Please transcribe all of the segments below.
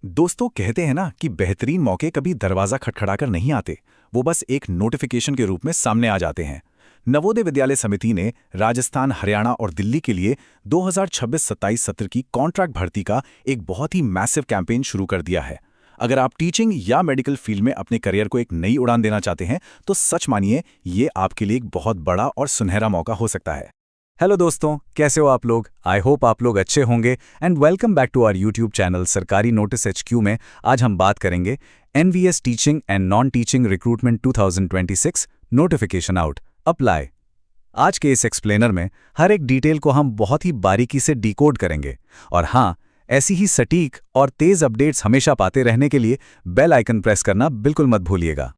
दोस्तों कहते हैं ना कि बेहतरीन मौके कभी दरवाजा खटखड़ाकर नहीं आते, वो बस एक नोटिफिकेशन के रूप में सामने आ जाते हैं। नवोदय विद्यालय समिति ने राजस्थान, हरियाणा और दिल्ली के लिए 2026-27 सत्र की कॉन्ट्रैक्ट भर्ती का एक बहुत ही मैसिव कैंपेन शुरू कर दिया है। अगर आप टीचिंग या मेडिकल फील्ड में अपने करियर को एक नई उड़ान देना चाहते हैं तो सच मानिए ये आपके लिए एक बहुत बड़ा और सुनहरा मौका हो सकता है। हेलो दोस्तों, कैसे हो आप लोग? आई होप आप लोग अच्छे होंगे and welcome back to our YouTube channel सरकारी नोटिस HQ में। आज हम बात करेंगे NVS teaching and non teaching recruitment 2026 notification out apply. आज के इस एक्सप्लेनर में हर एक डिटेल को हम बहुत ही बारीकी से डिकोड करेंगे। और हाँ, ऐसी ही सटीक और तेज अपडेट्स हमेशा पाते रहने के लिए बेल आइकन प्रेस करना बिल्कुल मत भूलिएगा।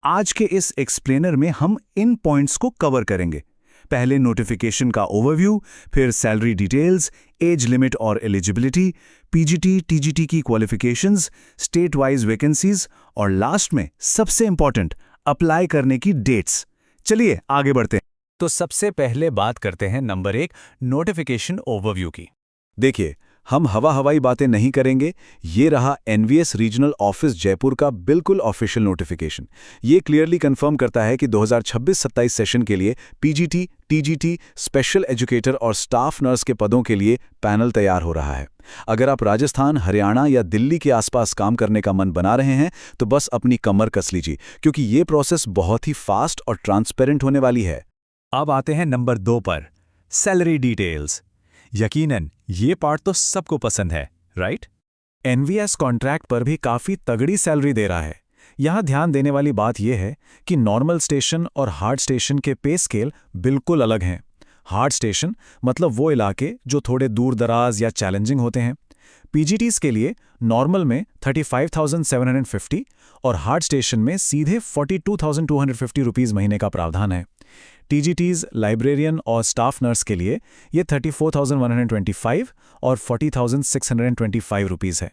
आज के इस एक्सप्लेनर में हम इन पॉइंट्स को कवर करेंगे। पहले नोटिफिकेशन का ओवरव्यू, फिर सैलरी डिटेल्स, एज लिमिट और एलिजिबिलिटी, पीजीटी, टीजीटी की क्वालिफिकेशंस, स्टेट वाइज वैकेंसीज और लास्ट में सबसे इंपॉर्टेंट अप्लाई करने की डेट्स। चलिए आगे बढ़ते हैं। तो सबसे पहले बात करते हैं नंबर 1 नोटिफिकेशन ओवरव्यू की। देखिए, हम हवाई बातें नहीं करेंगे। ये रहा NVS रीजनल ऑफिस जयपुर का बिल्कुल ऑफिशियल नोटिफिकेशन। ये क्लियरली कंफर्म करता है कि 2026-27 सेशन के लिए पीजीटी, टीजीटी, स्पेशल एजुकेटर और स्टाफ नर्स के पदों के लिए पैनल तैयार हो रहा है। अगर आप राजस्थान, हरियाणा या दिल्ली के आसपास काम करने का मन बना रहे हैं तो बस अपनी कमर कस लीजिए, क्योंकि ये प्रोसेस बहुत ही फास्ट और ट्रांसपेरेंट होने वाली है। अब आते हैं नंबर 2 पर, सैलरी डिटेल्स। यकीनन ये पार्ट तो सबको पसंद है, राइट? NVS कॉन्ट्रैक्ट पर भी काफ़ी तगड़ी सैलरी दे रहा है। यहाँ ध्यान देने वाली बात यह है कि नॉर्मल स्टेशन और हार्ड स्टेशन के पे स्केल बिल्कुल अलग हैं। हार्ड स्टेशन मतलब वो इलाके जो थोड़े दूर दराज या चैलेंजिंग होते हैं। पीजीटीज के लिए नॉर्मल में 35,750 और हार्ड स्टेशन में सीधे 42,250 रुपीज़ महीने का प्रावधान है। टीजीटीज, लाइब्रेरियन और स्टाफ नर्स के लिए ये 34,125 और 40,625 रुपीज़ है।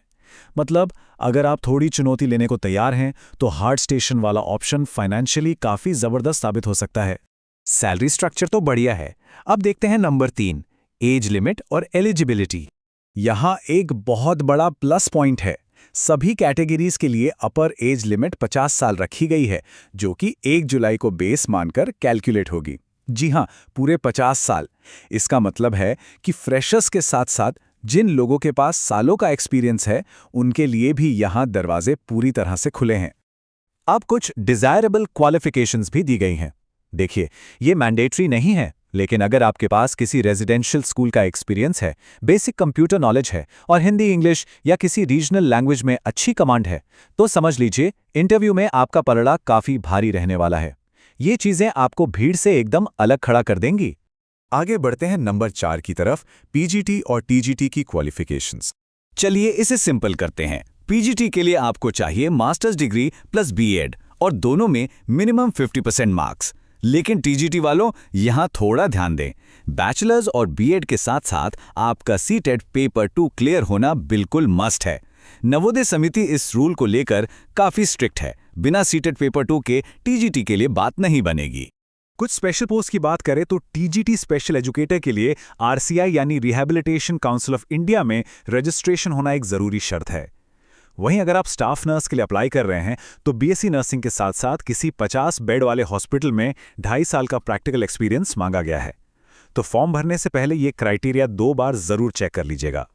मतलब अगर आप थोड़ी चुनौती लेने को तैयार हैं तो हार्ड स्टेशन वाला ऑप्शन फाइनेंशियली काफ़ी ज़बरदस्त साबित हो सकता है। सैलरी स्ट्रक्चर तो बढ़िया है। अब देखते हैं नंबर 3, एज लिमिट और एलिजिबिलिटी। यहाँ एक बहुत बड़ा प्लस पॉइंट है। सभी कैटेगरीज के लिए अपर एज लिमिट 50 साल रखी गई है, जो कि 1 जुलाई को बेस मानकर कैलकुलेट होगी। जी हाँ, पूरे 50 साल। इसका मतलब है कि फ्रेशर्स के साथ साथ जिन लोगों के पास सालों का एक्सपीरियंस है, उनके लिए भी यहाँ दरवाजे पूरी तरह से खुले हैं। अब कुछ डिजायरेबल क्वालिफिकेशंस भी दी गई हैं। देखिए, ये मैंडेटरी नहीं है, लेकिन अगर आपके पास किसी रेजिडेंशियल स्कूल का एक्सपीरियंस है, बेसिक कंप्यूटर नॉलेज है और हिंदी, इंग्लिश या किसी रीजनल लैंग्वेज में अच्छी कमांड है, तो समझ लीजिए इंटरव्यू में आपका पलड़ा काफी भारी रहने वाला है। ये चीजें आपको भीड़ से एकदम अलग खड़ा कर देंगी। आगे बढ़ते हैं नंबर 4 की तरफ, पीजीटी और टीजीटी की क्वालिफिकेशंस। चलिए इसे सिंपल करते हैं। पीजीटी के लिए आपको चाहिए मास्टर्स डिग्री प्लस बीएड और दोनों में मिनिमम 50% मार्क्स। लेकिन टीजीटी वालों, यहां थोड़ा ध्यान दें। बैचलर्स और बीएड के साथ साथ आपका सीटेट पेपर 2 क्लियर होना बिल्कुल मस्ट है। नवोदय समिति इस रूल को लेकर काफी स्ट्रिक्ट है। बिना सीटेट पेपर 2 के टीजीटी के लिए बात नहीं बनेगी। कुछ स्पेशल पोस्ट की बात करें तो टीजीटी स्पेशल एजुकेटर के लिए RCI यानी रिहैबिलिटेशन काउंसिल ऑफ इंडिया में रजिस्ट्रेशन होना एक जरूरी शर्त है। वहीं अगर आप स्टाफ नर्स के लिए अप्लाई कर रहे हैं तो BSc नर्सिंग के साथ साथ किसी 50 बेड वाले हॉस्पिटल में 2.5 साल का प्रैक्टिकल एक्सपीरियंस मांगा गया है। तो फॉर्म भरने से पहले ये क्राइटेरिया 2 बार जरूर चेक कर लीजिएगा।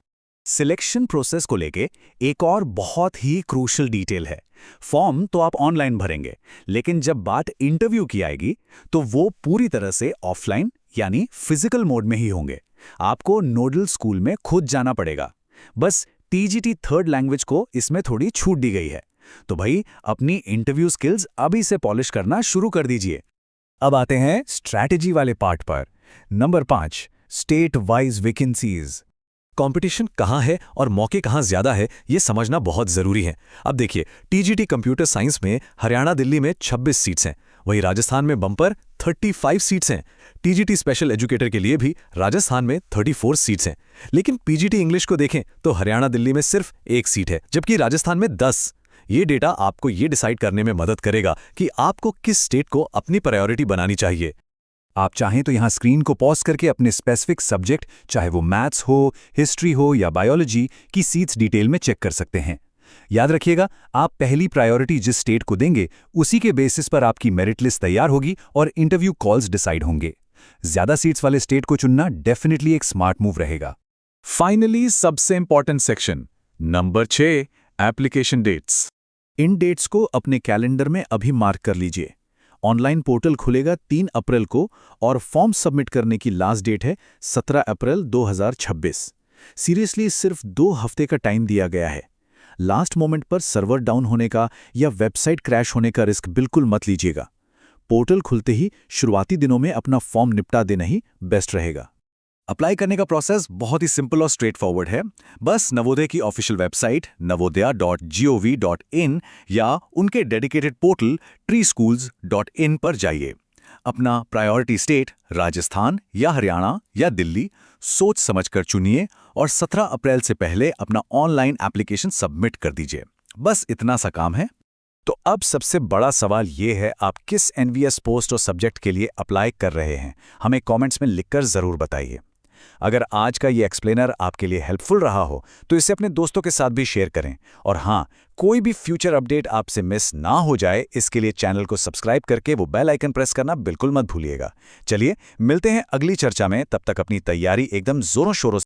सिलेक्शन प्रोसेस को लेके एक और बहुत ही क्रूशियल डिटेल है। फॉर्म तो आप ऑनलाइन भरेंगे, लेकिन जब बात इंटरव्यू की आएगी तो वो पूरी तरह से ऑफलाइन यानी फिजिकल मोड में ही होंगे। आपको नोडल स्कूल में खुद जाना पड़ेगा। बस टीजीटी थर्ड लैंग्वेज को इसमें थोड़ी छूट दी गई है। तो भाई अपनी इंटरव्यू स्किल्स अभी से पॉलिश करना शुरू कर दीजिए। अब आते हैं स्ट्रैटेजी वाले पार्ट पर। Number 5, state wise vacancies. Competition कहाँ है और मौके कहाँ ज्यादा है, ये समझना बहुत जरूरी है। अब देखिए, टीजीटी कंप्यूटर साइंस में हरियाणा, दिल्ली में 26 सीट्स हैं। वहीं राजस्थान में बम्पर 35 सीट्स हैं। टीजीटी स्पेशल एजुकेटर के लिए भी राजस्थान में 34 सीट्स हैं। लेकिन पीजीटी इंग्लिश को देखें तो हरियाणा, दिल्ली में सिर्फ 1 सीट है, जबकि राजस्थान में 10। ये डेटा आपको ये डिसाइड करने में मदद करेगा कि आपको किस स्टेट को अपनी प्रायोरिटी बनानी चाहिए। आप चाहें तो यहाँ स्क्रीन को पॉज करके अपने स्पेसिफिक सब्जेक्ट, चाहे वो मैथ्स हो, हिस्ट्री हो या बायोलॉजी की सीट्स डिटेल में चेक कर सकते हैं। याद रखिएगा, आप पहली प्रायोरिटी जिस स्टेट को देंगे उसी के बेसिस पर आपकी मेरिट लिस्ट तैयार होगी और इंटरव्यू कॉल्स डिसाइड होंगे। ज्यादा सीट्स वाले स्टेट को चुनना डेफिनेटली एक स्मार्ट मूव रहेगा। फाइनली सबसे important section number 6, application dates. इन डेट्स को अपने कैलेंडर में अभी मार्क कर लीजिए। ऑनलाइन पोर्टल खुलेगा 3 अप्रैल को और फॉर्म सबमिट करने की लास्ट डेट है 17 अप्रैल 2026। सीरियसली सिर्फ 2 हफ्ते का टाइम दिया गया है। लास्ट मोमेंट पर सर्वर डाउन होने का या वेबसाइट क्रैश होने का रिस्क बिल्कुल मत लीजिएगा। पोर्टल खुलते ही शुरुआती दिनों में अपना फॉर्म निपटा देना ही बेस्ट रहेगा। अप्लाई करने का प्रोसेस बहुत ही सिंपल और स्ट्रेट फॉरवर्ड है। बस नवोदय की ऑफिशियल वेबसाइट navodaya.gov.in या उनके डेडिकेटेड पोर्टल treeschools.in पर जाइए। अपना प्रायोरिटी स्टेट राजस्थान या हरियाणा या दिल्ली सोच समझकर चुनिए और 17 अप्रैल से पहले अपना ऑनलाइन एप्लीकेशन सबमिट कर दीजिए। बस इतना सा काम है। तो अब सबसे बड़ा सवाल ये है, आप किस एनवीएस पोस्ट और सब्जेक्ट के लिए अप्लाई कर रहे हैं? हमें कमेंट्स में लिखकर ज़रूर बताइए। अगर आज का ये एक्सप्लेनर आपके लिए हेल्पफुल रहा हो तो इसे अपने दोस्तों के साथ भी शेयर करें। और हाँ, कोई भी फ्यूचर अपडेट आपसे मिस ना हो जाए इसके लिए चैनल को सब्सक्राइब करके वो बेल आइकन प्रेस करना बिल्कुल मत भूलिएगा। चलिए मिलते हैं अगली चर्चा में, तब तक अपनी तैयारी एकदम जोरों शोरों